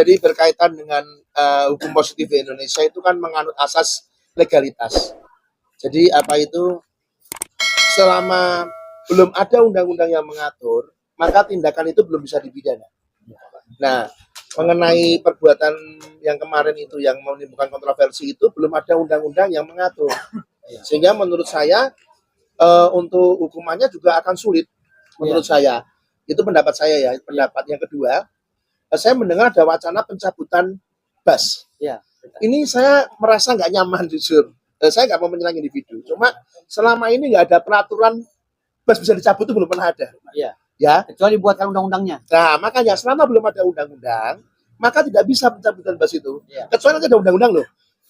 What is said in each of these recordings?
Jadi berkaitan dengan hukum positif di Indonesia itu kan menganut asas legalitas. Jadi apa itu, selama belum ada undang-undang yang mengatur, maka tindakan itu belum bisa dipidana. Nah, mengenai perbuatan yang kemarin itu yang menimbulkan kontroversi itu belum ada undang-undang yang mengatur. Sehingga menurut saya untuk hukumannya juga akan sulit menurut saya. Itu pendapat saya ya. Pendapat yang kedua, saya mendengar ada wacana pencabutan bas. Ini saya merasa nggak nyaman jujur. Saya nggak mau menyerang individu. Cuma selama ini nggak ada peraturan bas bisa dicabut itu belum pernah ada. Ya. Kecuali buatkan undang-undangnya. Nah, makanya selama belum ada undang-undang, maka tidak bisa pencabutan bas itu. Kecuali nanti ada undang-undang loh.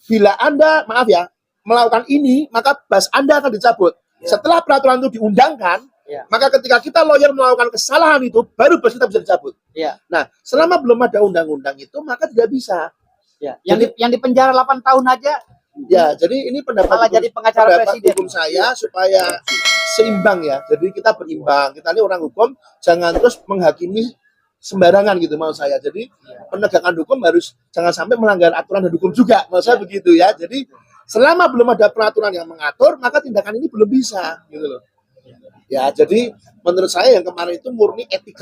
Bila Anda, maaf ya, melakukan ini, maka bas Anda akan dicabut. Setelah peraturan itu diundangkan, maka ketika kita lawyer melakukan kesalahan itu, baru bas kita bisa dicabut. Nah, selama belum ada undang-undang itu, maka tidak bisa. Yang di penjara 8 tahun aja. Ya, jadi ini pendapat jadi pengacara presiden hukum saya supaya seimbang ya. Jadi kita berimbang. Kita ini orang hukum, jangan terus menghakimi sembarangan gitu mau saya. Jadi penegakan hukum harus jangan sampai melanggar aturan dan hukum juga. Mau saya begitu ya. Jadi selama belum ada peraturan yang mengatur, maka tindakan ini belum bisa gitu loh. Ya, jadi menurut saya yang kemarin itu murni etik.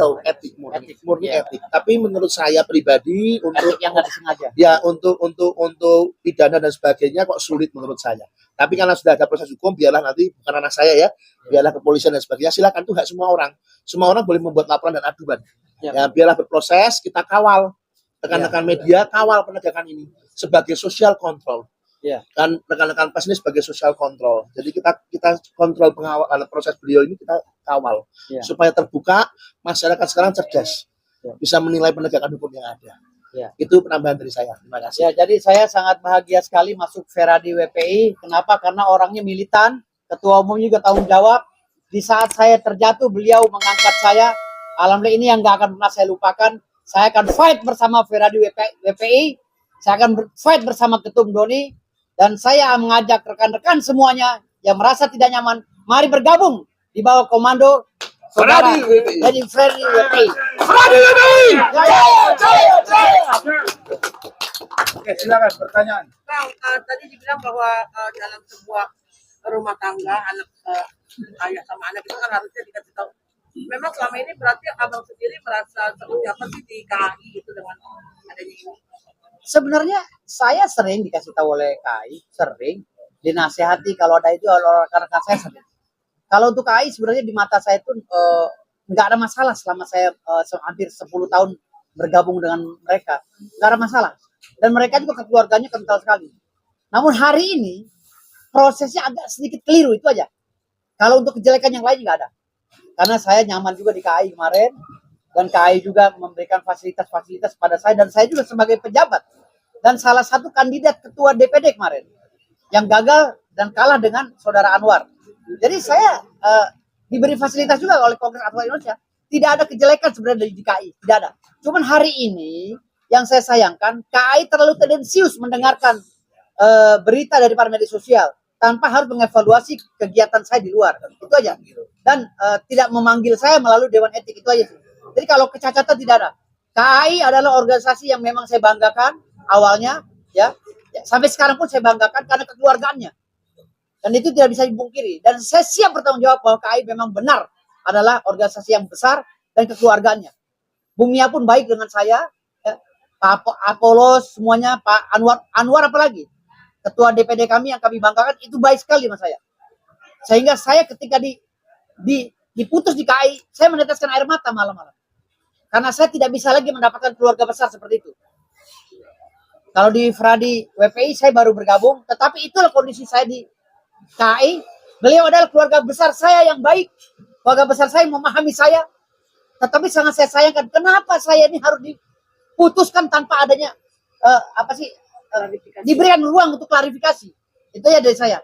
Tapi menurut saya pribadi untuk yang nggak disengaja. Ya, untuk pidana dan sebagainya kok sulit menurut saya. Tapi karena sudah ada proses hukum, biarlah nanti bukan anak saya ya, biarlah kepolisian dan sebagainya. Silakan, itu hak semua orang. Semua orang boleh membuat laporan dan aduan. Ya, biarlah berproses, kita kawal. Rekan-rekan media kawal penegakan ini sebagai social control. Kan rekan-rekan pers ini sebagai social control. Jadi kita kontrol pengawal proses beliau ini, kita kawal supaya terbuka, masyarakat sekarang cerdas, bisa menilai penegakan hukum yang ada. Itu penambahan dari saya. Terima kasih. Jadi saya sangat bahagia sekali masuk Veradi WPI. Kenapa? Karena orangnya militan, ketua umum juga tanggung jawab. Di saat saya terjatuh, beliau mengangkat saya. Alhamdulillah, ini yang nggak akan pernah saya lupakan. Saya akan fight bersama Veradi WPI. Saya akan fight bersama Ketum Doni. Dan saya mengajak rekan-rekan semuanya yang merasa tidak nyaman, mari bergabung di bawah komando saudara dari Veradi WPI. Veradi WPI! Oke, silakan pertanyaan. Bang, tadi dibilang bahwa dalam sebuah rumah tangga anak ayah sama anak itu kan harusnya dikasih tahu. Memang selama ini berarti abang sendiri merasa seperti apa sih di KAI gitu dengan adanya ini? Sebenarnya saya sering dikasih tahu oleh KAI, sering dinasehati kalau ada itu oleh rekan-rekan saya sendiri. Kalau untuk KAI sebenarnya di mata saya itu nggak ada masalah selama saya hampir 10 tahun bergabung dengan mereka, nggak ada masalah. Dan mereka juga keluarganya kental sekali. Namun hari ini prosesnya agak sedikit keliru, itu aja. Kalau untuk kejelekan yang lain nggak ada. Karena saya nyaman juga di KAI kemarin, dan KAI juga memberikan fasilitas-fasilitas pada saya, dan saya juga sebagai pejabat. Dan salah satu kandidat ketua DPD kemarin yang gagal dan kalah dengan saudara Anwar. Jadi saya diberi fasilitas juga oleh Kongres Advokat Indonesia. Tidak ada kejelekan sebenarnya di KAI, tidak ada. Cuman hari ini yang saya sayangkan, KAI terlalu tendensius mendengarkan berita dari media sosial tanpa harus mengevaluasi kegiatan saya di luar. Itu aja. Dan tidak memanggil saya melalui Dewan Etik, itu aja sih. Jadi kalau kecacatan tidak ada. KAI adalah organisasi yang memang saya banggakan awalnya, ya. Sampai sekarang pun saya banggakan karena kekeluargaannya. Dan itu tidak bisa dipungkiri. Dan saya siap bertanggung jawab bahwa KAI memang benar adalah organisasi yang besar dan kekeluargaannya. Bumia pun baik dengan saya, ya. Pak Apolos semuanya, Pak Anwar apalagi. Ketua DPD kami yang kami banggakan itu baik sekali sama saya. Sehingga saya ketika diputus di KAI, saya meneteskan air mata malam-malam. Karena saya tidak bisa lagi mendapatkan keluarga besar seperti itu. Kalau di Veradi WPI saya baru bergabung, tetapi itulah kondisi saya di KAI. Beliau adalah keluarga besar saya yang baik. Keluarga besar saya memahami saya. Tetapi sangat saya sayangkan, kenapa saya ini harus diputuskan tanpa adanya diberikan ruang untuk klarifikasi. Itu ya dari saya.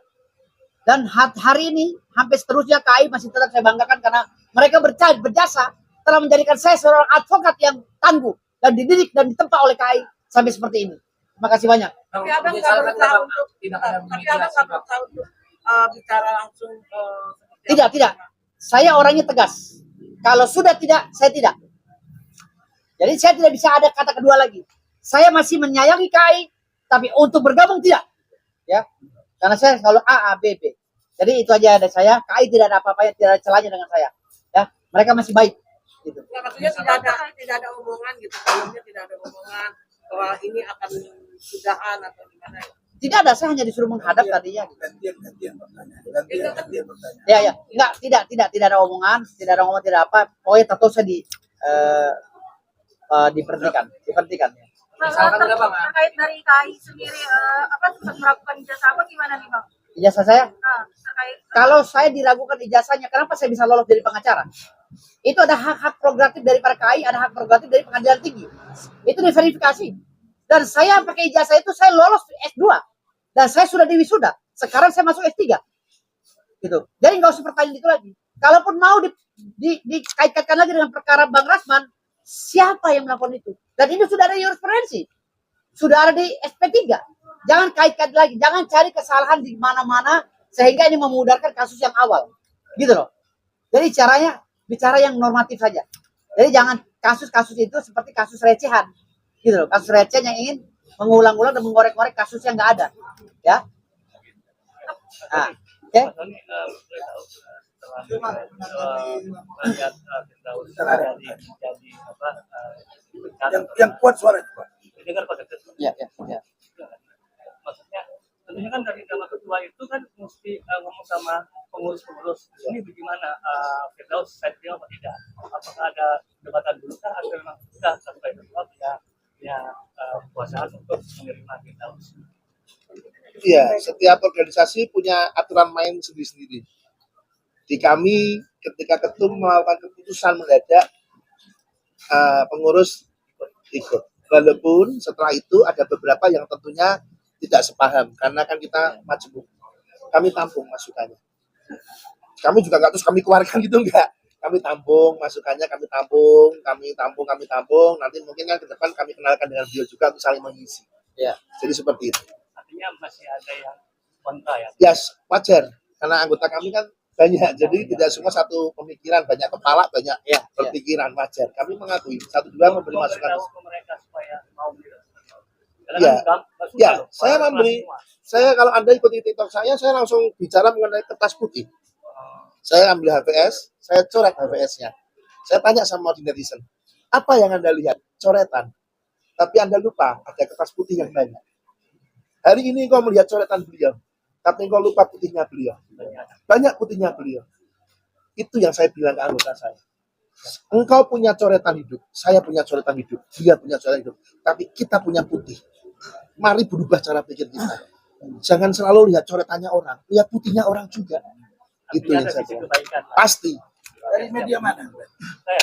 Dan hari ini hampir seterusnya KAI masih tetap saya banggakan karena mereka berjasa telah menjadikan saya seorang advokat yang tangguh dan dididik dan ditempa oleh KAI sampai seperti ini. Terima kasih banyak. Tapi abang nggak berusaha untuk bicara langsung. Tidak. Saya orangnya tegas. Kalau sudah tidak, saya tidak. Jadi saya tidak bisa ada kata kedua lagi. saya masih menyayangi KAI, tapi untuk bergabung tidak. Ya, karena saya selalu A, B, B. Jadi itu aja dari saya. KAI tidak ada apa-apa yang tidak ada celahnya dengan saya. Ya, mereka masih baik. Gitu. Nggak, maksudnya tidak ada omongan gitu, sebelumnya tidak ada omongan bahwa ini akan sudahan atau gimana. Tidak ada, saya hanya disuruh menghadap tadinya. Gitu. Gantian pertanyaan. Gantian pertanyaan. Ya, ya, enggak, tidak ada omongan, tidak apa. Pokoknya tato saya diperhentikan. Ya. Misalkan terkait dari KAI sendiri sempat melakukan ijazah apa gimana nih Bang? Ijazah saya, Terkait kalau saya diragukan ijazahnya, kenapa saya bisa lolos jadi pengacara? Itu ada hak-hak prerogatif dari para KAI, ada hak prerogatif dari pengadilan tinggi. Itu diverifikasi. Dan saya pakai ijazah itu, saya lolos S2. Dan saya sudah diwisuda. Sekarang saya masuk S3. Gitu. Jadi nggak usah pertanyaan itu lagi. Kalaupun mau dikait-kaitkan lagi dengan perkara Bang Rasman, siapa yang melakukan itu? Dan ini sudah ada jurisprudensi. Sudah ada di SP3. Jangan kait-kait lagi. Jangan cari kesalahan di mana-mana sehingga ini memudarkan kasus yang awal. Gitu loh. Jadi caranya bicara yang normatif saja. Jadi jangan kasus-kasus itu seperti kasus recehan. Gitu loh. Kasus receh yang ingin mengulang-ulang dan mengorek-ngorek kasus yang nggak ada. Ya. Nah, oke. Yang kuat suara itu, Pak. Ya. Maksudnya tentunya kan dari nama ketua itu kan mesti ngomong sama pengurus-pengurus ini bagaimana Firdaus saya terima apa tidak, apakah ada debatan dulu kah atau memang sudah sampai ketua punya kekuasaan untuk menerima Firdaus. Iya, setiap organisasi punya aturan main sendiri-sendiri. Di kami ketika ketum melakukan keputusan mendadak, pengurus ikut. Walaupun setelah itu ada beberapa yang tentunya tidak sepaham karena kan kita majemuk. Kami tampung masukannya. Kami juga nggak terus kami keluarkan gitu enggak. Kami tampung masukannya, kami tampung. Nanti mungkin kan ke depan kami kenalkan dengan beliau juga untuk saling mengisi. Ya. Jadi seperti itu. Artinya masih ada yang kontra ya. Yes, wajar. Karena anggota kami kan banyak, jadi tidak semua satu pemikiran, banyak kepala, banyak Ya. berpikiran, wajar. Kami mengakui, satu dua memberi masukan. Memberitahu ke mereka supaya mau gitu. Ya. Ya, saya memberi, saya kalau Anda ikuti TikTok saya langsung bicara mengenai kertas putih. Saya ambil HVS, saya coret HVS-nya. Saya tanya sama netizen, apa yang Anda lihat? Coretan. Tapi Anda lupa, ada kertas putih yang banyak. Hari ini engkau melihat coretan beliau, tapi engkau lupa putihnya beliau. Banyak putihnya beliau. Itu yang saya bilang ke anggota saya. Engkau punya coretan hidup, saya punya coretan hidup, dia punya coretan hidup. Tapi kita punya putih. Mari berubah cara pikir kita. Jangan selalu lihat coretannya orang, lihat putihnya orang juga. Itu yang saya bilang. Pasti. Dari media mana? Saya